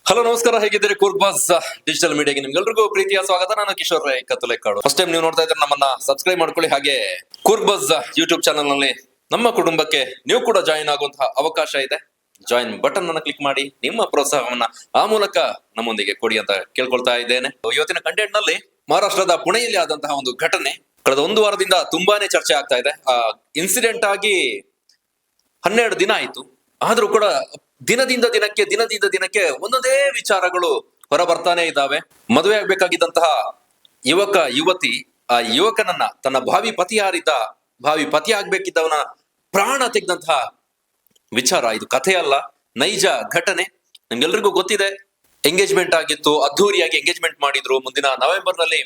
Hello ನಮಸ್ಕಾರ, ಹೇಗಿದ್ದೀರಿ? Coorg boss digital ಮೀಡಿಯಾಗೆ ನಿಮ್ಗೆಲ್ರಿಗೂ ಪ್ರೀತಿಯ ಸ್ವಾಗತ. ನಾನು ಕಿಶೋರ್ ರೈ ಕತ್ತಲೆಕಾಡು. ಫಸ್ಟ್ ಟೈಮ್ ನೀವು ನೋಡ್ತಾ ಇದ್ರೆ ನಮ್ಮನ್ನ ಸಬ್ಸ್ಕ್ರೈಬ್ ಮಾಡ್ಕೊಳ್ಳಿ. ಹಾಗೆ ಕೂರ್ಗ್ ಬಾಸ್ ಯೂಟ್ಯೂಬ್ ಚಾನಲ್ ನಲ್ಲಿ ನಮ್ಮ ಕುಟುಂಬಕ್ಕೆ ನೀವು ಕೂಡ ಜಾಯಿನ್ ಆಗುವಂತಹ ಅವಕಾಶ ಇದೆ. ಜಾಯಿನ್ ಬಟನ್ ಅನ್ನ ಕ್ಲಿಕ್ ಮಾಡಿ ನಿಮ್ಮ ಪ್ರೋತ್ಸಾಹವನ್ನ ಆ ಮೂಲಕ ನಮ್ಮೊಂದಿಗೆ ಕೊಡಿ ಅಂತ ಕೇಳ್ಕೊಳ್ತಾ ಇದ್ದೇನೆ. ಇವತ್ತಿನ ಕಂಟೆಂಟ್ ನಲ್ಲಿ ಮಹಾರಾಷ್ಟ್ರದ ಪುಣೆಯಲ್ಲಿ ಆದಂತಹ ಒಂದು ಘಟನೆ ಕಳೆದ ಒಂದು ವಾರದಿಂದ ತುಂಬಾನೇ ಚರ್ಚೆ ಆಗ್ತಾ ಇದೆ. ಇನ್ಸಿಡೆಂಟ್ ಆಗಿ 12 ದಿನ ಆಯ್ತು. ಆದ್ರೂ ಕೂಡ ದಿನದಿಂದ ದಿನಕ್ಕೆ ಒಂದೊಂದೇ ವಿಚಾರಗಳು ಹೊರ ಬರ್ತಾನೆ ಇದ್ದಾವೆ. ಮದುವೆ ಆಗ್ಬೇಕಾಗಿದ್ದಂತಹ ಯುವಕ ಯುವತಿ ಆ ಯುವಕನನ್ನ ತನ್ನ ಭಾವಿ ಪತಿ ಆಗ್ಬೇಕಿದ್ದವನ ಪ್ರಾಣ ತೆಗೆದಂತಹ ವಿಚಾರ. ಇದು ಕಥೆ ಅಲ್ಲ, ನೈಜ ಘಟನೆ. ನಿಮ್ಗೆಲ್ರಿಗೂ ಗೊತ್ತಿದೆ, ಎಂಗೇಜ್ಮೆಂಟ್ ಆಗಿತ್ತು, ಅದ್ಧೂರಿಯಾಗಿ ಎಂಗೇಜ್ಮೆಂಟ್ ಮಾಡಿದ್ರು. ಮುಂದಿನ ನವೆಂಬರ್ ನಲ್ಲಿ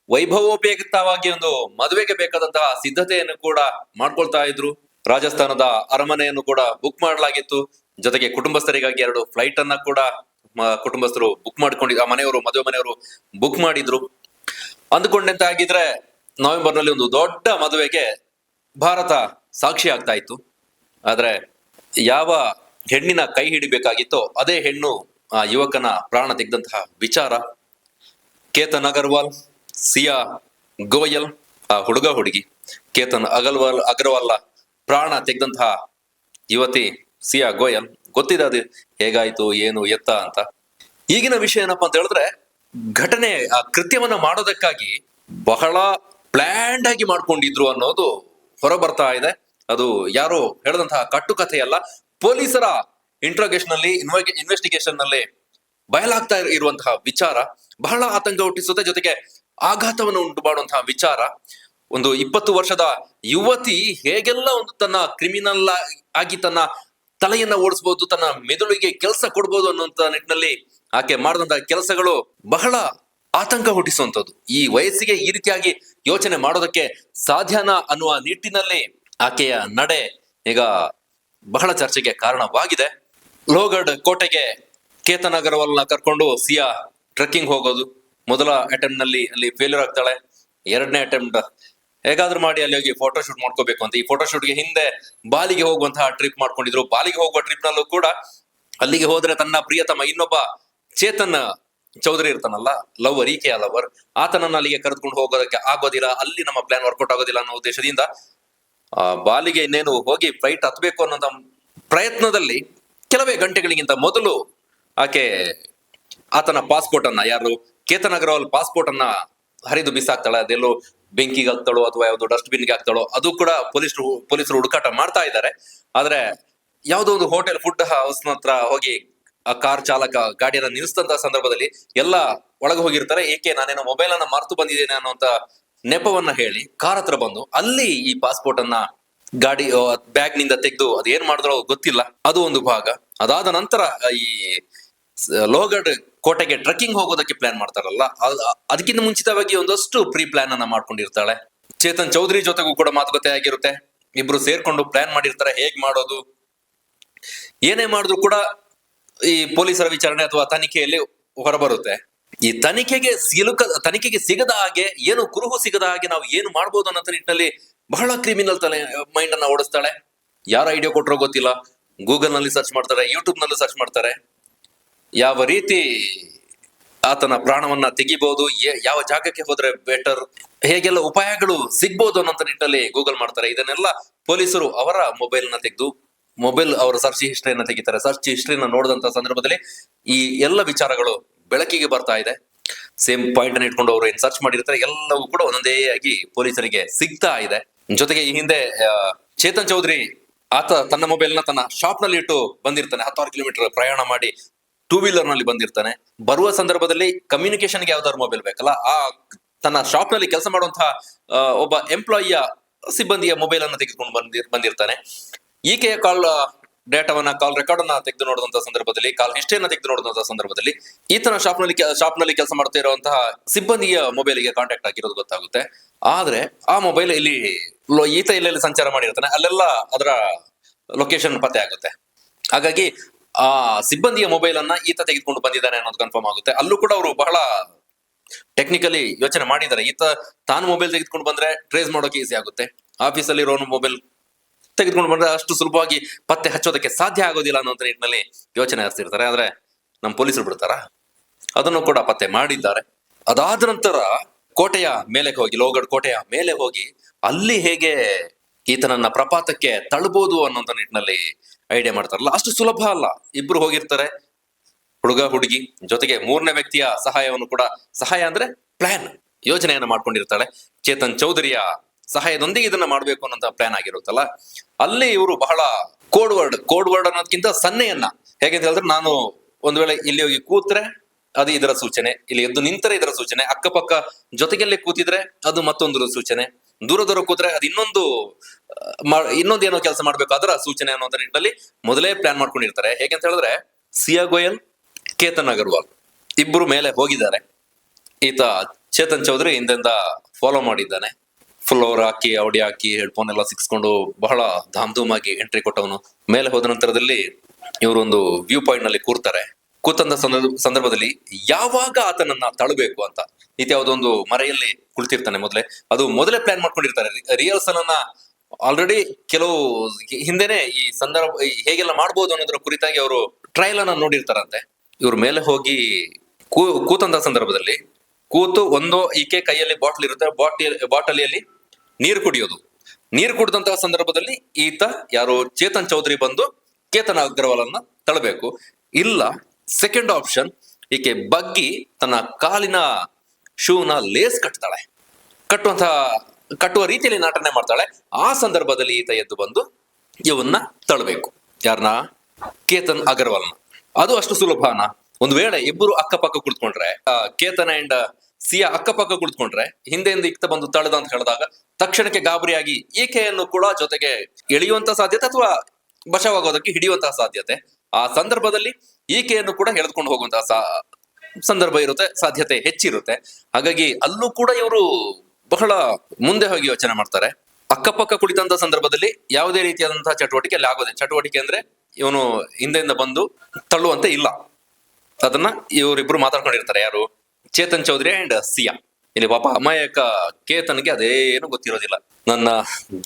ವೈಭವೋಪೇತವಾಗಿ ಒಂದು ಮದುವೆಗೆ ಬೇಕಾದಂತಹ ಸಿದ್ಧತೆಯನ್ನು ಕೂಡ ಮಾಡ್ಕೊಳ್ತಾ ಇದ್ರು. ರಾಜಸ್ಥಾನದ ಅರಮನೆಯನ್ನು ಕೂಡ ಬುಕ್ ಮಾಡಲಾಗಿತ್ತು. ಜೊತೆಗೆ ಕುಟುಂಬಸ್ಥರಿಗಾಗಿ 2 ಫ್ಲೈಟ್ ಅನ್ನ ಕೂಡ ಕುಟುಂಬಸ್ಥರು ಬುಕ್ ಮಾಡ್ಕೊಂಡಿದ್ರು. ಆ ಮದುವೆ ಮನೆಯವರು ಬುಕ್ ಮಾಡಿದ್ರು. ಅಂದುಕೊಂಡಂತೆ ಆಗಿದ್ರೆ ನವೆಂಬರ್ ನಲ್ಲಿ ಒಂದು ದೊಡ್ಡ ಮದುವೆಗೆ ಭಾರತ ಸಾಕ್ಷಿ ಆಗ್ತಾ ಇತ್ತು. ಆದ್ರೆ ಯಾವ ಹೆಣ್ಣಿನ ಕೈ ಹಿಡಿಬೇಕಾಗಿತ್ತೋ ಅದೇ ಹೆಣ್ಣು ಆ ಯುವಕನ ಪ್ರಾಣ ತೆಗೆದಂತಹ ವಿಚಾರ. ಕೇತನ್ ಅಗರ್ವಾಲ್, ಸಿಯಾ ಗೋಯಲ್, ಆ ಹುಡುಗಿ ಕೇತನ್ ಅಗರ್ವಾಲ್ ಪ್ರಾಣ ತೆಗೆದಂತಹ ಯುವತಿ ಸಿಯಾ ಗೋಯಲ್. ಗೊತ್ತಿದೆ ಅದು ಹೇಗಾಯ್ತು, ಏನು ಎತ್ತ ಅಂತ. ಈಗಿನ ವಿಷಯ ಏನಪ್ಪಾ ಅಂತ ಹೇಳಿದ್ರೆ, ಘಟನೆ ಆ ಕೃತ್ಯವನ್ನ ಮಾಡೋದಕ್ಕಾಗಿ ಬಹಳ ಪ್ಲಾನ್ಡ್ ಆಗಿ ಮಾಡ್ಕೊಂಡಿದ್ರು ಅನ್ನೋದು ಹೊರ ಬರ್ತಾ ಇದೆ. ಅದು ಯಾರು ಹೇಳಿದಂತಹ ಕಟ್ಟುಕಥೆಯಲ್ಲ, ಪೊಲೀಸರ ಇನ್ವೆಸ್ಟಿಗೇಷನ್ ನಲ್ಲಿ ಬಯಲಾಗ್ತಾ ಇರುವಂತಹ ವಿಚಾರ. ಬಹಳ ಆತಂಕ ಹುಟ್ಟಿಸುತ್ತೆ, ಜೊತೆಗೆ ಆಘಾತವನ್ನು ಉಂಟು ಮಾಡುವಂತಹ ವಿಚಾರ. ಒಂದು 20 ವರ್ಷದ ಯುವತಿ ಹೇಗೆಲ್ಲ ಒಂದು ತನ್ನ ಕ್ರಿಮಿನಲ್ ಆಗಿ ತನ್ನ ತಲೆಯನ್ನ ಓಡಿಸಬಹುದು, ತನ್ನ ಮೆದುಳಿಗೆ ಕೆಲಸ ಕೊಡ್ಬೋದು ಅನ್ನುವಂತ ನಿಟ್ಟಿನಲ್ಲಿ ಆಕೆ ಮಾಡಿದಂತಹ ಕೆಲಸಗಳು ಬಹಳ ಆತಂಕ ಹುಟ್ಟಿಸುವಂತದ್ದು. ಈ ವಯಸ್ಸಿಗೆ ಈ ರೀತಿಯಾಗಿ ಯೋಚನೆ ಮಾಡೋದಕ್ಕೆ ಸಾಧ್ಯನಾ ಅನ್ನುವ ನಿಟ್ಟಿನಲ್ಲಿ ಆಕೆಯ ನಡೆ ಈಗ ಬಹಳ ಚರ್ಚೆಗೆ ಕಾರಣವಾಗಿದೆ. ಲೋಹಗಢ್ ಕೋಟೆಗೆ ಕೇತನ್ ಅಗರ್ವಾಲ್ನ ಕರ್ಕೊಂಡು ಸಿಯಾ ಟ್ರೆಕ್ಕಿಂಗ್ ಹೋಗೋದು. ಮೊದಲ ಅಟೆಂಪ್ಟ್ ನಲ್ಲಿ ಅಲ್ಲಿ ಫೇಲ್ಯೂರ್ ಆಗ್ತಾಳೆ. 2ನೇ ಅಟೆಂಪ್ಟ್ ಹೇಗಾದ್ರೂ ಮಾಡಿ ಅಲ್ಲಿ ಹೋಗಿ ಫೋಟೋ ಶೂಟ್ ಮಾಡ್ಕೋಬೇಕು ಅಂತ. ಈ ಫೋಟೋ ಶೂಟ್ಗೆ ಹಿಂದೆ ಬಾಲಿಗೆ ಹೋಗುವಂತಹ ಟ್ರಿಪ್ ಮಾಡ್ಕೊಂಡಿದ್ರು. ಬಾಲಿಗೆ ಹೋಗುವ ಟ್ರಿಪ್ ನಲ್ಲೂ ಕೂಡ ಅಲ್ಲಿಗೆ ಹೋದ್ರೆ ತನ್ನ ಪ್ರಿಯತಮ ಇನ್ನೊಬ್ಬ ಚೇತನ್ ಚೌಧರಿ ಇರ್ತಾನಲ್ಲ, ಈಕೆಯ ಲವರ್, ಆತನನ್ನ ಅಲ್ಲಿಗೆ ಕರೆದುಕೊಂಡು ಹೋಗೋದಕ್ಕೆ ಆಗೋದಿಲ್ಲ. ಅಲ್ಲಿ ನಮ್ಮ ಪ್ಲಾನ್ ವರ್ಕೌಟ್ ಆಗೋದಿಲ್ಲ ಅನ್ನೋ ಉದ್ದೇಶದಿಂದ ಬಾಲಿಗೆ ಇನ್ನೇನು ಹೋಗಿ ಫ್ಲೈಟ್ ಹತ್ಬೇಕು ಅನ್ನೋ ಪ್ರಯತ್ನದಲ್ಲಿ ಕೆಲವೇ ಗಂಟೆಗಳಿಗಿಂತ ಮೊದಲು ಆಕೆ ಆತನ ಪಾಸ್ಪೋರ್ಟ್ ಅನ್ನ, ಯಾರು ಕೇತನ್ ಅಗರ್ವಾಲ್ ಪಾಸ್ಪೋರ್ಟ್ ಅನ್ನ ಹರಿದು ಬಿಸಾಕ್ತಾಳೆ. ಅದೆಲ್ಲೋ ಬೆಂಕಿಗೆ ಹಾಕ್ತಾಳೋ ಅಥವಾ ಯಾವ್ದೋ ಡಸ್ಟ್ ಬಿನ್ಗೆ ಹಾಕ್ತಾಳೋ ಅದು ಕೂಡ ಪೊಲೀಸರು ಹುಡುಕಾಟ ಮಾಡ್ತಾ ಇದ್ದಾರೆ. ಆದ್ರೆ ಯಾವ್ದೋ ಒಂದು ಹೋಟೆಲ್ ಫುಡ್ ಹೌಸ್ ಹತ್ರ ಹೋಗಿ ಆ ಕಾರ್ ಚಾಲಕ ಗಾಡಿಯನ್ನ ನಿಲ್ಲಿಸಿದಂತ ಸಂದರ್ಭದಲ್ಲಿ ಎಲ್ಲ ಒಳಗೆ ಹೋಗಿರ್ತಾರೆ. ಏಕೆ ನಾನೇನೋ ಮೊಬೈಲ್ ಅನ್ನ ಮರ್ತು ಬಂದಿದ್ದೇನೆ ಅನ್ನೋಂತ ನೆಪವನ್ನ ಹೇಳಿ ಕಾರ್ ಹತ್ರ ಬಂದು ಅಲ್ಲಿ ಈ ಪಾಸ್ಪೋರ್ಟ್ ಅನ್ನ ಗಾಡಿ ಬ್ಯಾಗ್ ನಿಂದ ತೆಗೆದು ಅದೇನ್ ಮಾಡಿದ್ರೋ ಗೊತ್ತಿಲ್ಲ. ಅದು ಒಂದು ಭಾಗ. ಅದಾದ ನಂತರ ಈ ಲೋಹಗಢ್ ಕೋಟೆಗೆ ಟ್ರೆಕ್ಕಿಂಗ್ ಹೋಗೋದಕ್ಕೆ ಪ್ಲಾನ್ ಮಾಡ್ತಾರಲ್ಲ, ಅದಕ್ಕಿಂತ ಮುಂಚಿತವಾಗಿ ಒಂದಷ್ಟು ಪ್ರೀ ಪ್ಲಾನ್ ಅನ್ನ ಮಾಡ್ಕೊಂಡಿರ್ತಾಳೆ. ಚೇತನ್ ಚೌಧರಿ ಜೊತೆಗೂ ಕೂಡ ಮಾತುಕತೆ ಆಗಿರುತ್ತೆ. ಇಬ್ರು ಸೇರ್ಕೊಂಡು ಪ್ಲಾನ್ ಮಾಡಿರ್ತಾರೆ ಹೇಗ್ ಮಾಡೋದು. ಏನೇ ಮಾಡಿದ್ರು ಕೂಡ ಈ ಪೊಲೀಸರ ವಿಚಾರಣೆ ಅಥವಾ ತನಿಖೆಯಲ್ಲಿ ಹೊರಬರುತ್ತೆ. ಈ ತನಿಖೆಗೆ ಸಿಗದ ಹಾಗೆ, ಏನು ಕುರುಹು ಸಿಗದ ಹಾಗೆ ನಾವು ಏನು ಮಾಡ್ಬೋದು ಅನ್ನೋ ನಿಟ್ಟಿನಲ್ಲಿ ಬಹಳ ಕ್ರಿಮಿನಲ್ ಮೈಂಡ್ ಅನ್ನ ಓಡಿಸ್ತಾಳೆ. ಯಾರ ಐಡಿಯಾ ಕೊಟ್ಟರೋ ಗೊತ್ತಿಲ್ಲ. ಗೂಗಲ್ ನಲ್ಲಿ ಸರ್ಚ್ ಮಾಡ್ತಾರೆ, ಯೂಟ್ಯೂಬ್ ನಲ್ಲಿ ಸರ್ಚ್ ಮಾಡ್ತಾರೆ. ಯಾವ ರೀತಿ ಆತನ ಪ್ರಾಣವನ್ನ ತೆಗಿಬಹುದು, ಯಾವ ಜಾಗಕ್ಕೆ ಹೋದ್ರೆ ಬೆಟರ್, ಹೇಗೆಲ್ಲ ಉಪಾಯಗಳು ಸಿಗ್ಬಹುದು ಅನ್ನೋ ನಿಟ್ಟಿನಲ್ಲಿ ಗೂಗಲ್ ಮಾಡ್ತಾರೆ. ಇದನ್ನೆಲ್ಲ ಪೊಲೀಸರು ಅವರ ಮೊಬೈಲ್ ಅವರ ಸರ್ಚ್ ಹಿಸ್ಟ್ರಿಯನ್ನ ತೆಗಿತಾರೆ. ಸರ್ಚ್ ಹಿಸ್ಟ್ರಿನ ನೋಡಿದಂತ ಸಂದರ್ಭದಲ್ಲಿ ಈ ಎಲ್ಲ ವಿಚಾರಗಳು ಬೆಳಕಿಗೆ ಬರ್ತಾ ಇದೆ. ಸೇಮ್ ಪಾಯಿಂಟ್ ಅನ್ನ ಇಟ್ಕೊಂಡು ಅವರು ಏನ್ ಸರ್ಚ್ ಮಾಡಿರ್ತಾರೆ ಎಲ್ಲವೂ ಕೂಡ ಒಂದೊಂದೇ ಆಗಿ ಪೊಲೀಸರಿಗೆ ಸಿಗ್ತಾ ಇದೆ. ಜೊತೆಗೆ ಈ ಹಿಂದೆ ಚೇತನ್ ಚೌಧರಿ ಆತ ತನ್ನ ಮೊಬೈಲ್ ನ ತನ್ನ ಶಾಪ್ ನಲ್ಲಿ ಇಟ್ಟು ಬಂದಿರ್ತಾನೆ. 16 ಕಿಲೋಮೀಟರ್ ಪ್ರಯಾಣ ಮಾಡಿ 2 ವೀಲರ್ ನಲ್ಲಿ ಬಂದಿರ್ತಾನೆ. ಬರುವ ಸಂದರ್ಭದಲ್ಲಿ ಕಮ್ಯುನಿಕೇಶನ್ಗೆ ಯಾವ್ದಾದ್ರು ಮೊಬೈಲ್ ಬೇಕಲ್ಲ, ಆ ತನ್ನ ಶಾಪ್ ನಲ್ಲಿ ಕೆಲಸ ಮಾಡುವಂತಹ ಒಬ್ಬ ಎಂಪ್ಲಾಯಿಯ ಸಿಬ್ಬಂದಿಯ ಮೊಬೈಲ್ ಅನ್ನ ತೆಗೆದುಕೊಂಡು ಬಂದಿರ್ತಾನೆ. ಈಕೆಯ ಕಾಲ್ ರೆಕಾರ್ಡ್ ಅನ್ನ ತೆಗೆದು ನೋಡಿದಂತಹ ಸಂದರ್ಭದಲ್ಲಿ, ಕಾಲ್ ಹಿಸ್ಟ್ರಿಯನ್ನ ತೆಗೆದು ನೋಡಿದಂತಹ ಸಂದರ್ಭದಲ್ಲಿ ಈತನ ಶಾಪ್ ನಲ್ಲಿ ಕೆಲಸ ಮಾಡ್ತಾ ಇರುವಂತಹ ಸಿಬ್ಬಂದಿಯ ಮೊಬೈಲ್ಗೆ ಕಾಂಟ್ಯಾಕ್ಟ್ ಆಗಿರೋದು ಗೊತ್ತಾಗುತ್ತೆ. ಆದ್ರೆ ಆ ಮೊಬೈಲ್ ಈತ ಎಲ್ಲೆಲ್ಲಿ ಸಂಚಾರ ಮಾಡಿರ್ತಾನೆ ಅಲ್ಲೆಲ್ಲ ಅದರ ಲೊಕೇಶನ್ ಪತ್ತೆ ಆಗುತ್ತೆ. ಹಾಗಾಗಿ ಆ ಸಿಬ್ಬಂದಿಯ ಮೊಬೈಲ್ ಅನ್ನ ಈತ ತೆಗೆದುಕೊಂಡು ಬಂದಿದ್ದಾನೆ ಅನ್ನೋದು ಕನ್ಫರ್ಮ್ ಆಗುತ್ತೆ. ಅಲ್ಲೂ ಕೂಡ ಅವರು ಬಹಳ ಟೆಕ್ನಿಕಲಿ ಯೋಚನೆ ಮಾಡಿದ್ದಾರೆ. ಈತ ತಾನು ಮೊಬೈಲ್ ತೆಗೆದುಕೊಂಡು ಬಂದ್ರೆ ಟ್ರೇಸ್ ಮಾಡೋಕೆ ಈಸಿ ಆಗುತ್ತೆ. ಆಫೀಸಲ್ಲಿ ಇರೋ ಮೊಬೈಲ್ ತೆಗೆದುಕೊಂಡು ಬಂದ್ರೆ ಅಷ್ಟು ಸುಲಭವಾಗಿ ಪತ್ತೆ ಹಚ್ಚೋದಕ್ಕೆ ಸಾಧ್ಯ ಆಗೋದಿಲ್ಲ ಅನ್ನೋ ನಿಟ್ಟಿನಲ್ಲಿ ಯೋಚನೆ ಹರಿಸಿರ್ತಾರೆ. ಆದ್ರೆ ನಮ್ಮ ಪೊಲೀಸರು ಬಿಡ್ತಾರ? ಅದನ್ನು ಕೂಡ ಪತ್ತೆ ಮಾಡಿದ್ದಾರೆ. ಅದಾದ ನಂತರ ಕೋಟೆಯ ಮೇಲೆ ಹೋಗಿ, ಲೋಹಗಢ ಕೋಟೆಯ ಮೇಲೆ ಹೋಗಿ ಅಲ್ಲಿ ಹೇಗೆ ಈತನನ್ನ ಪ್ರಪಾತಕ್ಕೆ ತಳ್ಬೋದು ಅನ್ನೋಂಥ ನಿಟ್ಟಿನಲ್ಲಿ ಐಡಿಯಾ ಮಾಡ್ತಾರಲ್ಲ, ಅಷ್ಟು ಸುಲಭ ಅಲ್ಲ. ಇಬ್ರು ಹೋಗಿರ್ತಾರೆ, ಹುಡುಗ ಹುಡುಗಿ, ಜೊತೆಗೆ ಮೂರನೇ ವ್ಯಕ್ತಿಯ ಸಹಾಯವನ್ನು ಕೂಡ, ಸಹಾಯ ಅಂದ್ರೆ ಪ್ಲಾನ್, ಯೋಜನೆಯನ್ನ ಮಾಡ್ಕೊಂಡಿರ್ತಾಳೆ. ಚೇತನ್ ಚೌಧರಿಯ ಸಹಾಯದೊಂದಿಗೆ ಇದನ್ನ ಮಾಡ್ಬೇಕು ಅನ್ನೋಂತ ಪ್ಲಾನ್ ಆಗಿರುತ್ತಲ್ಲ, ಅಲ್ಲಿ ಇವರು ಬಹಳ ಕೋಡ್ ವರ್ಡ್ ಅನ್ನೋದಕ್ಕಿಂತ ಸನ್ನೆಯನ್ನ, ಹೇಗೆ ಹೇಳಿದ್ರೆ, ನಾನು ಒಂದ್ ವೇಳೆ ಇಲ್ಲಿ ಹೋಗಿ ಕೂತ್ರೆ ಅದು ಇದರ ಸೂಚನೆ, ಇಲ್ಲಿ ಎದ್ದು ನಿಂತರೆ ಇದರ ಸೂಚನೆ, ಅಕ್ಕಪಕ್ಕ ಜೊತೆಗೆಲ್ಲೇ ಕೂತಿದ್ರೆ ಅದು ಮತ್ತೊಂದು ಸೂಚನೆ, ದೂರ ಕೂತ್ರೆ ಅದು ಇನ್ನೊಂದೇನೋ ಕೆಲಸ ಮಾಡ್ಬೇಕು ಅದರ ಸೂಚನೆ ಅನ್ನೋ ನಿಟ್ಟಿನಲ್ಲಿ ಮೊದಲೇ ಪ್ಲಾನ್ ಮಾಡ್ಕೊಂಡಿರ್ತಾರೆ. ಹೇಗೆ ಹೇಳಿದ್ರೆ, ಸಿಯಾ ಗೋಯಲ್, ಕೇತನ್ ಅಗರ್ವಾಲ್ ಇಬ್ರು ಮೇಲೆ ಹೋಗಿದ್ದಾರೆ. ಈತ ಚೇತನ್ ಚೌಧರಿ ಹಿಂದಿಂದ ಫಾಲೋ ಮಾಡಿದ್ದಾನೆ. ಫ್ಲೋರ್ ಹಾಕಿ, ಔಡಿ ಹಾಕಿ, ಹೆಡ್ಫೋನ್ ಎಲ್ಲ ಸಿಕ್ಸ್ಕೊಂಡು ಬಹಳ ಧಾಮ್ ಆಗಿ ಎಂಟ್ರಿ ಕೊಟ್ಟವನು. ಮೇಲೆ ಹೋದ ನಂತರದಲ್ಲಿ ಇವರೊಂದು ವ್ಯೂ ಪಾಯಿಂಟ್ ನಲ್ಲಿ ಕೂರ್ತಾರೆ. ಕೂತಂತ ಸಂದರ್ಭದಲ್ಲಿ ಯಾವಾಗ ಆತನನ್ನ ತಳ್ಳಬೇಕು ಅಂತ, ಈತ ಯಾವುದೊಂದು ಮರೆಯಲ್ಲಿ ಕುಳಿತಿರ್ತಾನೆ. ಮೊದಲೇ ಪ್ಲಾನ್ ಮಾಡ್ಕೊಂಡಿರ್ತಾರೆ. ರಿಹರ್ಸಲ್ ಅನ್ನ ಆಲ್ರೆಡಿ ಕೆಲವು ಹಿಂದೆನೆ ಈ ಸಂದರ್ಭ ಹೇಗೆಲ್ಲ ಮಾಡ್ಬೋದು ಅನ್ನೋದ್ರ ಕುರಿತಾಗಿ ಅವರು ಟ್ರಯಲ್ ಅನ್ನ ನೋಡಿರ್ತಾರಂತೆ. ಇವ್ರ ಮೇಲೆ ಹೋಗಿ ಕೂತಂತ ಸಂದರ್ಭದಲ್ಲಿ ಈಕೆ ಕೈಯಲ್ಲಿ ಬಾಟಲ್ ಇರುತ್ತೆ, ಬಾಟಲಿಯಲ್ಲಿ ನೀರು ಕುಡಿಯೋದು. ನೀರು ಕುಡಿದಂತಹ ಸಂದರ್ಭದಲ್ಲಿ ಈತ ಯಾರು ಚೇತನ್ ಚೌಧರಿ ಬಂದು ಕೇತನ್ ಅಗರ್ವಾಲ್ ತಳ್ಳಬೇಕು. ಇಲ್ಲ, ಸೆಕೆಂಡ್ ಆಪ್ಷನ್, ಈಕೆ ಬಗ್ಗಿ ತನ್ನ ಕಾಲಿನ ಶೂನ ಲೇಸ್ ಕಟ್ಟುವ ರೀತಿಯಲ್ಲಿ ನಾಟನೆ ಮಾಡ್ತಾಳೆ. ಆ ಸಂದರ್ಭದಲ್ಲಿ ಈತ ಎದ್ದು ಬಂದು ಇವನ್ನ ತಳ್ಳಬೇಕು. ಯಾರನ್ನ? ಕೇತನ್ ಅಗರ್ವಾಲ್ನ. ಅದು ಅಷ್ಟು ಸುಲಭನ? ಒಂದು ವೇಳೆ ಇಬ್ಬರು ಅಕ್ಕಪಕ್ಕ ಕುಳಿತುಕೊಂಡ್ರೆ, ಕೇತನ್ ಅಂಡ್ ಸಿಯಾ ಅಕ್ಕಪಕ್ಕ ಕುಳಿತುಕೊಂಡ್ರೆ, ಹಿಂದೆಯಿಂದ ಇಕ್ತ ಬಂದು ತಳ್ಳದ ಅಂತ ಹೇಳಿದಾಗ ತಕ್ಷಣಕ್ಕೆ ಗಾಬರಿಯಾಗಿ ಈಕೆಯನ್ನು ಕೂಡ ಜೊತೆಗೆ ಎಳೆಯುವಂತ ಸಾಧ್ಯತೆ ಅಥವಾ ಬಚಾವಾಗೋದಕ್ಕೆ ಹಿಡಿಯುವಂತಹ ಸಾಧ್ಯತೆ. ಆ ಸಂದರ್ಭದಲ್ಲಿ ಈಕೆಯನ್ನು ಕೂಡ ಎಳೆದುಕೊಂಡು ಹೋಗುವಂತಹ ಸಂದರ್ಭ ಇರುತ್ತೆ, ಸಾಧ್ಯತೆ ಹೆಚ್ಚಿರುತ್ತೆ. ಹಾಗಾಗಿ ಅಲ್ಲೂ ಕೂಡ ಇವರು ಬಹಳ ಮುಂದೆ ಹೋಗಿ ಯೋಚನೆ ಮಾಡ್ತಾರೆ. ಅಕ್ಕಪಕ್ಕ ಕುಳಿತಂತ ಸಂದರ್ಭದಲ್ಲಿ ಯಾವುದೇ ರೀತಿಯಾದಂತಹ ಚಟುವಟಿಕೆ ಅಲ್ಲಿ ಆಗೋದೆ. ಚಟುವಟಿಕೆ ಅಂದ್ರೆ ಇವನು ಹಿಂದೆಯಿಂದ ಬಂದು ತಳ್ಳುವಂತೆ ಇಲ್ಲ. ಅದನ್ನ ಇವರಿಬ್ರು ಮಾತಾಡ್ಕೊಂಡಿರ್ತಾರೆ. ಯಾರು? ಚೇತನ್ ಚೌಧರಿ ಅಂಡ್ ಸಿಯಾ. ಇಲ್ಲಿ ಪಾಪ ಅಮಾಯಕ ಕೇತನ್ಗೆ ಅದೇನು ಗೊತ್ತಿರೋದಿಲ್ಲ. ನನ್ನ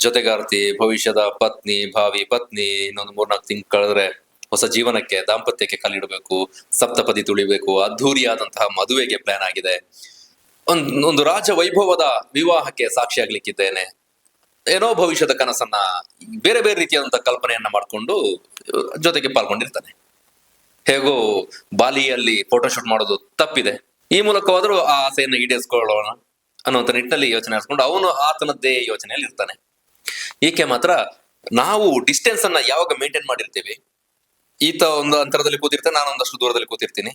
ಜೊತೆಗಾರ್ತಿ, ಭವಿಷ್ಯದ ಪತ್ನಿ, ಭಾವಿ ಪತ್ನಿ, ಇನ್ನೊಂದು 3-4 ತಿಂಗಳು ಕಳೆದ್ರೆ ಹೊಸ ಜೀವನಕ್ಕೆ, ದಾಂಪತ್ಯಕ್ಕೆ ಕಾಲಿಡಬೇಕು, ಸಪ್ತಪದಿ ತುಳಿಬೇಕು, ಅದ್ಧೂರಿಯಾದಂತಹ ಮದುವೆಗೆ ಪ್ಲಾನ್ ಆಗಿದೆ, ಒಂದು ರಾಜ ವೈಭವದ ವಿವಾಹಕ್ಕೆ ಸಾಕ್ಷಿಯಾಗ್ಲಿಕ್ಕಿದ್ದೇನೆ, ಏನೋ ಭವಿಷ್ಯದ ಕನಸನ್ನ, ಬೇರೆ ಬೇರೆ ರೀತಿಯಾದಂತಹ ಕಲ್ಪನೆಯನ್ನ ಮಾಡ್ಕೊಂಡು ಜೊತೆಗೆ ಪಾಲ್ಗೊಂಡಿರ್ತಾನೆ. ಹೇಗೋ ಬಾಲಿಯಲ್ಲಿ ಫೋಟೋಶೂಟ್ ಮಾಡೋದು ತಪ್ಪಿದೆ, ಈ ಮೂಲಕವಾದ್ರೂ ಆ ಆಸೆಯನ್ನು ಈಡೇರಿಸ್ಕೊಳ್ಳೋಣ ಅನ್ನುವಂಥ ನಿಟ್ಟಿನಲ್ಲಿ ಯೋಚನೆ ಮಾಡಿಸ್ಕೊಂಡು ಅವನು ಆತನದ್ದೇ ಯೋಚನೆಯಲ್ಲಿ ಇರ್ತಾನೆ. ಈಕೆ ಮಾತ್ರ, ನಾವು ಡಿಸ್ಟೆನ್ಸ್ ಅನ್ನ ಯಾವಾಗ ಮೇಂಟೈನ್ ಮಾಡಿರ್ತೀವಿ, ಈತ ಒಂದು ಅಂತರದಲ್ಲಿ ಕೂತಿರ್ತಾನೆ, ನಾನು ಒಂದಷ್ಟು ದೂರದಲ್ಲಿ ಕೂತಿರ್ತೀನಿ.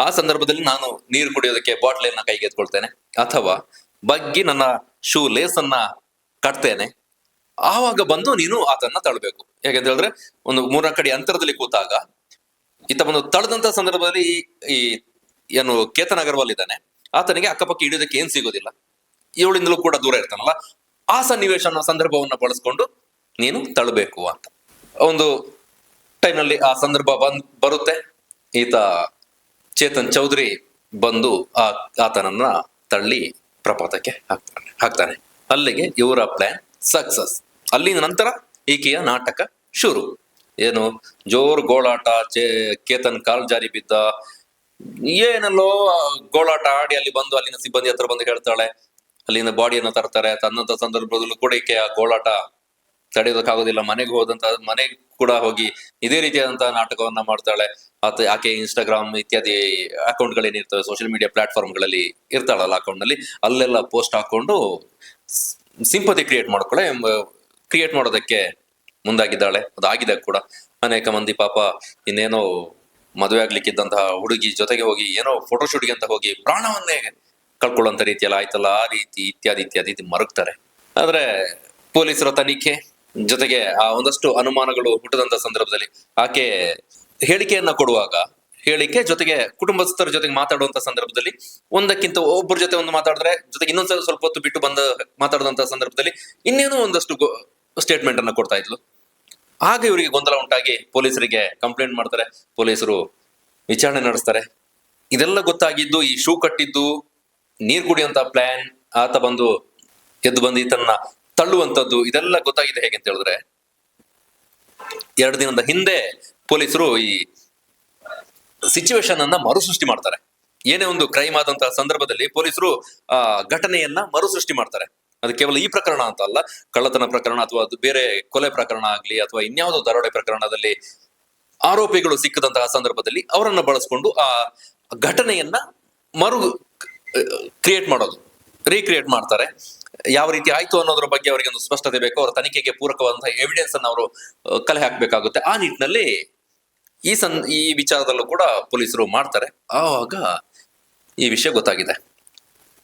ಆ ಸಂದರ್ಭದಲ್ಲಿ ನಾನು ನೀರು ಕುಡಿಯೋದಕ್ಕೆ ಬಾಟ್ಲಿಯನ್ನ ಕೈಗೆ ಎತ್ಕೊಳ್ತೇನೆ, ಅಥವಾ ಬಗ್ಗಿ ನನ್ನ ಶೂ ಲೇಸ್ ಅನ್ನ ಕಟ್ತೇನೆ. ಆವಾಗ ಬಂದು ನೀನು ಆತನ್ನ ತಳ್ಳಬೇಕು. ಹೇಗೆಂತ ಹೇಳಿದ್ರೆ, ಒಂದು 3-4 ಅಡಿ ಅಂತರದಲ್ಲಿ ಕೂತಾಗ ಈತ ಬಂದು ತಳ್ಳದಂತ ಸಂದರ್ಭದಲ್ಲಿ ಈ ಏನು ಕೇತನ್ ಅಗರ್ವಾಲ್ ಇದ್ದಾನೆ, ಆತನಿಗೆ ಅಕ್ಕಪಕ್ಕ ಹಿಡಿಯೋದಕ್ಕೆ ಏನ್ ಸಿಗೋದಿಲ್ಲ, ಇವಳಿಂದಲೂ ಕೂಡ ದೂರ ಇರ್ತಾನಲ್ಲ, ಆ ಸನ್ನಿವೇಶನ ಸಂದರ್ಭವನ್ನ ಬಳಸ್ಕೊಂಡು ನೀನು ತಳ್ಳಬೇಕು ಅಂತ ಒಂದು ಟೈಮ್ನಲ್ಲಿ ಆ ಸಂದರ್ಭ ಬರುತ್ತೆ. ಈತ ಚೇತನ್ ಚೌಧರಿ ಬಂದು ಆತನನ್ನ ತಳ್ಳಿ ಪ್ರಪಾತಕ್ಕೆ ಹಾಕ್ತಾನೆ. ಅಲ್ಲಿಗೆ ಇವರ ಪ್ಲಾನ್ ಸಕ್ಸಸ್. ಅಲ್ಲಿನ ನಂತರ ಈಕೆಯ ನಾಟಕ ಶುರು. ಏನು ಜೋರ್ ಗೋಳಾಟ, ಕೇತನ್ ಕಾಲ್ ಜಾರಿ ಬಿದ್ದ, ಏನೆಲ್ಲೋ ಗೋಳಾಟ ಆಡಿ ಅಲ್ಲಿ ಬಂದು ಅಲ್ಲಿನ ಸಿಬ್ಬಂದಿ ಹತ್ರ ಬಂದು ಹೇಳ್ತಾಳೆ, ಅಲ್ಲಿನ ಬಾಡಿಯನ್ನು ತರ್ತಾರೆ. ತನ್ನಂತ ಸಂದರ್ಭದಲ್ಲೂ ಕೂಡ ಈಕೆ ಆ ಗೋಳಾಟ ತಡೆಯೋದಕ್ಕಾಗೋದಿಲ್ಲ. ಮನೆಗೆ ಕೂಡ ಹೋಗಿ ಇದೇ ರೀತಿಯಾದಂತಹ ನಾಟಕವನ್ನ ಮಾಡ್ತಾಳೆ. ಆಕೆ ಇನ್ಸ್ಟಾಗ್ರಾಮ್ ಇತ್ಯಾದಿ ಅಕೌಂಟ್ ಗಳೇನಿರ್ತವೆ, ಸೋಷಿಯಲ್ ಮೀಡಿಯಾ ಪ್ಲಾಟ್ಫಾರ್ಮ್ ಗಳಲ್ಲಿ ಇರ್ತಾಳಲ್ಲ, ಅಕೌಂಟ್ ನಲ್ಲಿ ಅಲ್ಲೆಲ್ಲ ಪೋಸ್ಟ್ ಹಾಕೊಂಡು ಸಿಂಪತಿ ಕ್ರಿಯೇಟ್ ಮಾಡೋದಕ್ಕೆ ಮುಂದಾಗಿದ್ದಾಳೆ. ಅದಾಗಿದೆ ಕೂಡ. ಅನೇಕ ಮಂದಿ ಪಾಪ ಇನ್ನೇನೋ ಮದುವೆ ಆಗ್ಲಿಕ್ಕಿದ್ದಂತಹ ಹುಡುಗಿ ಜೊತೆಗೆ ಹೋಗಿ ಏನೋ ಫೋಟೋಶೂಟ್ಗೆ ಅಂತ ಹೋಗಿ ಪ್ರಾಣವನ್ನೇ ಕಳ್ಕೊಳ್ಳುವಂತ ರೀತಿಯಲ್ಲ ಆಯ್ತಲ್ಲ, ಆ ರೀತಿ ಇತ್ಯಾದಿ ಮರುಗ್ತಾರೆ. ಆದ್ರೆ ಪೊಲೀಸರ ತನಿಖೆ ಜೊತೆಗೆ ಆ ಒಂದಷ್ಟು ಅನುಮಾನಗಳು ಹುಟ್ಟದಂತ ಸಂದರ್ಭದಲ್ಲಿ ಆಕೆ ಹೇಳಿಕೆಯನ್ನ ಕೊಡುವಾಗ, ಹೇಳಿಕೆ ಜೊತೆಗೆ ಕುಟುಂಬಸ್ಥರ ಜೊತೆಗೆ ಮಾತಾಡುವಂತ ಸಂದರ್ಭದಲ್ಲಿ ಒಂದಕ್ಕಿಂತ ಒಬ್ಬರ ಜೊತೆ ಒಂದು ಮಾತಾಡಿದ್ರೆ ಜೊತೆಗೆ ಇನ್ನೊಂದ್ಸಲ ಸ್ವಲ್ಪ ಹೊತ್ತು ಬಿಟ್ಟು ಬಂದ ಮಾತಾಡುವಂತ ಸಂದರ್ಭದಲ್ಲಿ ಇನ್ನೇನೋ ಒಂದಷ್ಟು ಸ್ಟೇಟ್ಮೆಂಟ್ ಅನ್ನ ಕೊಡ್ತಾ ಇದ್ಲು. ಆಗ ಇವರಿಗೆ ಗೊಂದಲ ಉಂಟಾಗಿ ಪೊಲೀಸರಿಗೆ ಕಂಪ್ಲೇಂಟ್ ಮಾಡ್ತಾರೆ. ಪೊಲೀಸರು ವಿಚಾರಣೆ ನಡೆಸ್ತಾರೆ. ಇದೆಲ್ಲ ಗೊತ್ತಾಗಿದ್ದು, ಈ ಶೂ ಕಟ್ಟಿದ್ದು, ನೀರ್ ಕುಡಿಯುವಂತ ಪ್ಲಾನ್, ಆತ ಎದ್ದು ಬಂದು ಈತನ್ನ ತಳ್ಳುವಂತದ್ದು, ಇದೆಲ್ಲ ಗೊತ್ತಾಗಿದೆ. ಹೇಗೆ ಅಂತ ಹೇಳಿದ್ರೆ, 2 ದಿನದ ಹಿಂದೆ ಪೊಲೀಸರು ಈ ಸಿಚುವೇಶನ್ ಅನ್ನ ಮರುಸೃಷ್ಟಿ ಮಾಡ್ತಾರೆ. ಏನೇ ಒಂದು ಕ್ರೈಮ್ ಆದಂತಹ ಸಂದರ್ಭದಲ್ಲಿ ಪೊಲೀಸರು ಆ ಘಟನೆಯನ್ನ ಮರುಸೃಷ್ಟಿ ಮಾಡ್ತಾರೆ. ಅದು ಕೇವಲ ಈ ಪ್ರಕರಣ ಅಂತ ಅಲ್ಲ, ಕಳ್ಳತನ ಪ್ರಕರಣ ಅಥವಾ ಅದು ಬೇರೆ ಕೊಲೆ ಪ್ರಕರಣ ಆಗ್ಲಿ ಅಥವಾ ಇನ್ಯಾವುದೋ ದರೋಡೆ ಪ್ರಕರಣದಲ್ಲಿ ಆರೋಪಿಗಳು ಸಿಕ್ಕದಂತಹ ಸಂದರ್ಭದಲ್ಲಿ ಅವರನ್ನ ಬಳಸ್ಕೊಂಡು ಆ ಘಟನೆಯನ್ನ ಮರು ಕ್ರಿಯೇಟ್ ಮಾಡೋದು, ರೀಕ್ರಿಯೇಟ್ ಮಾಡ್ತಾರೆ. ಯಾವ ರೀತಿ ಆಯ್ತು ಅನ್ನೋದ್ರ ಬಗ್ಗೆ ಅವರಿಗೆ ಒಂದು ಸ್ಪಷ್ಟತೆ ಬೇಕು, ಅವರ ತನಿಖೆಗೆ ಪೂರಕವಾದಂತಹ ಎವಿಡೆನ್ಸ್ ಅನ್ನು ಅವರು ಕಲೆ ಹಾಕ್ಬೇಕಾಗುತ್ತೆ. ಆ ನಿಟ್ಟಿನಲ್ಲಿ ಈ ವಿಚಾರದಲ್ಲೂ ಕೂಡ ಪೊಲೀಸರು ಮಾಡ್ತಾರೆ. ಆವಾಗ ಈ ವಿಷಯ ಗೊತ್ತಾಗಿದೆ.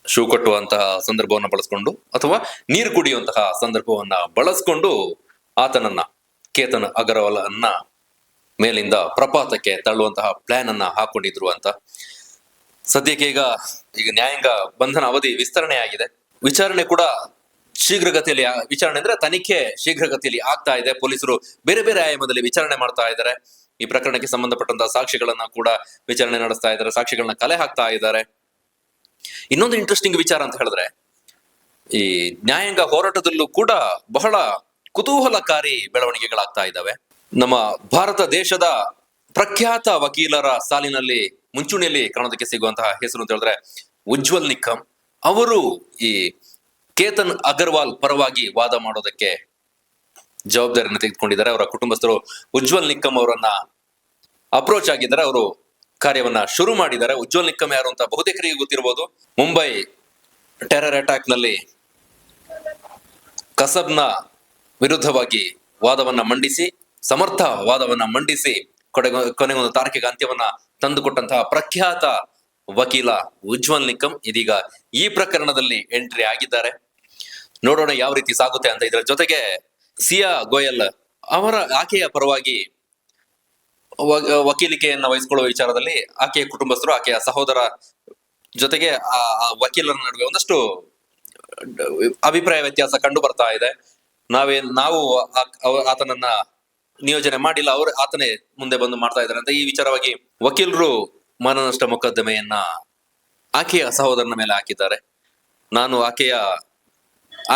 ಶೂ ಕಟ್ಟುವಂತಹ ಸಂದರ್ಭವನ್ನ ಬಳಸ್ಕೊಂಡು ಅಥವಾ ನೀರು ಕುಡಿಯುವಂತಹ ಸಂದರ್ಭವನ್ನ ಬಳಸ್ಕೊಂಡು ಆತನನ್ನ, ಕೇತನ್ ಅಗರ್ವಾಲ್ ಅನ್ನ ಮೇಲಿಂದ ಪ್ರಪಾತಕ್ಕೆ ತಳ್ಳುವಂತಹ ಪ್ಲಾನ್ ಅನ್ನ ಹಾಕೊಂಡಿದ್ರು ಅಂತ. ಸದ್ಯಕ್ಕೆ ಈಗ ನ್ಯಾಯಾಂಗ ಬಂಧನ ಅವಧಿ ವಿಸ್ತರಣೆ ಆಗಿದೆ. ವಿಚಾರಣೆ ಕೂಡ ಶೀಘ್ರಗತಿಯಲ್ಲಿ, ವಿಚಾರಣೆ ಅಂದ್ರೆ ತನಿಖೆ ಶೀಘ್ರಗತಿಯಲ್ಲಿ ಆಗ್ತಾ ಇದೆ. ಪೊಲೀಸರು ಬೇರೆ ಬೇರೆ ಆಯಾಮದಲ್ಲಿ ವಿಚಾರಣೆ ಮಾಡ್ತಾ ಇದ್ದಾರೆ. ಈ ಪ್ರಕರಣಕ್ಕೆ ಸಂಬಂಧಪಟ್ಟಂತಹ ಸಾಕ್ಷಿಗಳನ್ನ ಕೂಡ ವಿಚಾರಣೆ ನಡೆಸ್ತಾ ಇದ್ದಾರೆ, ಸಾಕ್ಷಿಗಳನ್ನ ಕಲೆ ಹಾಕ್ತಾ ಇದ್ದಾರೆ. ಇನ್ನೊಂದು ಇಂಟ್ರೆಸ್ಟಿಂಗ್ ವಿಚಾರ ಅಂತ ಹೇಳಿದ್ರೆ, ಈ ನ್ಯಾಯಾಂಗ ಹೋರಾಟದಲ್ಲೂ ಕೂಡ ಬಹಳ ಕುತೂಹಲಕಾರಿ ಬೆಳವಣಿಗೆಗಳಾಗ್ತಾ ಇದ್ದಾವೆ. ನಮ್ಮ ಭಾರತ ದೇಶದ ಪ್ರಖ್ಯಾತ ವಕೀಲರ ಸಾಲಿನಲ್ಲಿ ಮುಂಚೂಣಿಯಲ್ಲಿ ಕಾಣೋದಕ್ಕೆ ಸಿಗುವಂತಹ ಹೆಸರು ಅಂತ ಹೇಳಿದ್ರೆ ಉಜ್ವಲ್ ನಿಕ್ಕಂ. ಅವರು ಈ ಕೇತನ್ ಅಗರ್ವಾಲ್ ಪರವಾಗಿ ವಾದ ಮಾಡೋದಕ್ಕೆ ಜವಾಬ್ದಾರಿಯನ್ನು ತೆಗೆದುಕೊಂಡಿದ್ದಾರೆ. ಅವರ ಕುಟುಂಬಸ್ಥರು ಉಜ್ವಲ್ ನಿಕ್ಕಂ ಅವರನ್ನ ಅಪ್ರೋಚ್ ಆಗಿದ್ದಾರೆ, ಅವರು ಕಾರ್ಯವನ್ನ ಶುರು ಮಾಡಿದ್ದಾರೆ. ಉಜ್ವಲ್ ನಿಕ್ಕಂ ಯಾರು ಅಂತ ಬಹುತೇಕರಿಗೆ ಗೊತ್ತಿರಬಹುದು. ಮುಂಬೈ ಟೆರರ್ ಅಟ್ಯಾಕ್ ನಲ್ಲಿ ಕಸಬ್ನ ವಿರುದ್ಧವಾಗಿ ವಾದವನ್ನ ಮಂಡಿಸಿ, ಸಮರ್ಥ ವಾದವನ್ನ ಮಂಡಿಸಿ ಕೊನೆಗೊಂದು ತಾರ್ಕಿಕ ಅಂತ್ಯವನ್ನ ತಂದುಕೊಟ್ಟಂತಹ ಪ್ರಖ್ಯಾತ ವಕೀಲ ಉಜ್ವಲ್ ನಿಕ್ಕಂ ಇದೀಗ ಈ ಪ್ರಕರಣದಲ್ಲಿ ಎಂಟ್ರಿ ಆಗಿದ್ದಾರೆ. ನೋಡೋಣ ಯಾವ ರೀತಿ ಸಾಗುತ್ತೆ ಅಂತ. ಇದರ ಜೊತೆಗೆ ಸಿಯಾ ಗೋಯಲ್ ಆಕೆಯ ಪರವಾಗಿ ವಕೀಲಿಕೆಯನ್ನ ವಹಿಸಿಕೊಳ್ಳುವ ವಿಚಾರದಲ್ಲಿ ಆಕೆಯ ಕುಟುಂಬಸ್ಥರು, ಆಕೆಯ ಸಹೋದರ ಜೊತೆಗೆ ಆ ವಕೀಲರ ನಡುವೆ ಒಂದಷ್ಟು ಅಭಿಪ್ರಾಯ ವ್ಯತ್ಯಾಸ ಕಂಡು ಬರ್ತಾ ಇದೆ. ನಾವು ಆತನನ್ನ ನಿಯೋಜನೆ ಮಾಡಿಲ್ಲ, ಆತನೇ ಮುಂದೆ ಬಂದು ಮಾಡ್ತಾ ಇದ್ದಾರೆ ಅಂತ ಈ ವಿಚಾರವಾಗಿ ವಕೀಲರು ಮಾನನಷ್ಟ ಮೊಕದ್ದಮೆಯನ್ನ ಆಕೆಯ ಸಹೋದರನ ಮೇಲೆ ಹಾಕಿದ್ದಾರೆ. ನಾನು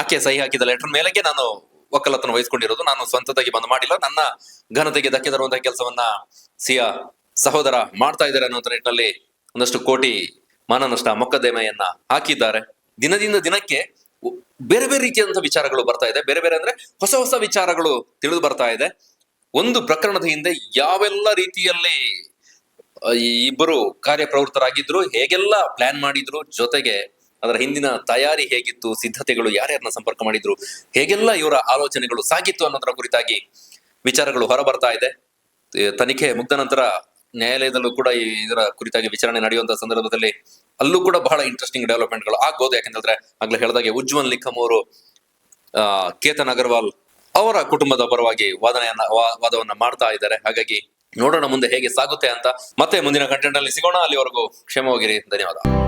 ಆಕೆ ಸಹಿ ಹಾಕಿದ ಲೆಟರ್ ಮೇಲೆಗೆ ನಾನು ವಕಾಲತನ ವಹಿಸ್ಕೊಂಡಿರೋದು, ನಾನು ಸ್ವಂತದಾಗಿ ಬಂದು ಮಾಡಿಲ್ಲ, ನನ್ನ ಘನತೆಗೆ ಧಕ್ಕೆ ತರುವಂತಹ ಕೆಲಸವನ್ನ ಸಿಯಾ ಸಹೋದರ ಮಾಡ್ತಾ ಇದ್ದಾರೆ ಅನ್ನೋ ನಿಟ್ಟಿನಲ್ಲಿ ಒಂದಷ್ಟು ಕೋಟಿ ಮಾನನಷ್ಟ ಮೊಕದ್ದಮೆಯನ್ನ ಹಾಕಿದ್ದಾರೆ. ದಿನದಿಂದ ದಿನಕ್ಕೆ ಬೇರೆ ಬೇರೆ ರೀತಿಯಾದಂತಹ ವಿಚಾರಗಳು ಬರ್ತಾ ಇದೆ. ಬೇರೆ ಬೇರೆ ಅಂದ್ರೆ ಹೊಸ ಹೊಸ ವಿಚಾರಗಳು ತಿಳಿದು ಬರ್ತಾ ಇದೆ. ಒಂದು ಪ್ರಕರಣದ ಹಿಂದೆ ಯಾವೆಲ್ಲ ರೀತಿಯಲ್ಲಿ ಈ ಇಬ್ಬರು ಕಾರ್ಯಪ್ರವೃತ್ತರಾಗಿದ್ರು, ಹೇಗೆಲ್ಲ ಪ್ಲಾನ್ ಮಾಡಿದ್ರು, ಜೊತೆಗೆ ಅದರ ಹಿಂದಿನ ತಯಾರಿ ಹೇಗಿತ್ತು, ಸಿದ್ಧತೆಗಳು ಯಾರ್ಯಾರನ್ನ ಸಂಪರ್ಕ ಮಾಡಿದ್ರು, ಹೇಗೆಲ್ಲ ಇವರ ಆಲೋಚನೆಗಳು ಸಾಗಿತ್ತು ಅನ್ನೋದರ ಕುರಿತಾಗಿ ವಿಚಾರಗಳು ಹೊರ ಬರ್ತಾ ಇದೆ. ತನಿಖೆ ಮುಗ್ದ ನಂತರ ನ್ಯಾಯಾಲಯದಲ್ಲೂ ಕೂಡ ಇದರ ಕುರಿತಾಗಿ ವಿಚಾರಣೆ ನಡೆಯುವಂತಹ ಸಂದರ್ಭದಲ್ಲಿ ಅಲ್ಲೂ ಕೂಡ ಬಹಳ ಇಂಟ್ರೆಸ್ಟಿಂಗ್ ಡೆವಲಪ್ಮೆಂಟ್ಗಳು ಆಗ್ಬೋದು. ಯಾಕಂತಂದ್ರೆ ಆಗ್ಲೇ ಹೇಳಿದಾಗೆ ಉಜ್ವಲ್ ನಿಕ್ಕಂ ಅವರು ಕೇತನ್ ಅಗರ್ವಾಲ್ ಅವರ ಕುಟುಂಬದ ಪರವಾಗಿ ವಾದವನ್ನ ಮಾಡ್ತಾ ಇದ್ದಾರೆ. ಹಾಗಾಗಿ ನೋಡೋಣ ಮುಂದೆ ಹೇಗೆ ಸಾಗುತ್ತೆ ಅಂತ. ಮತ್ತೆ ಮುಂದಿನ ಕಂಟೆಂಟ್ ಅಲ್ಲಿ ಸಿಗೋಣ. ಅಲ್ಲಿವರೆಗೂ ಕ್ಷೇಮವಾಗಿರಿ. ಧನ್ಯವಾದ.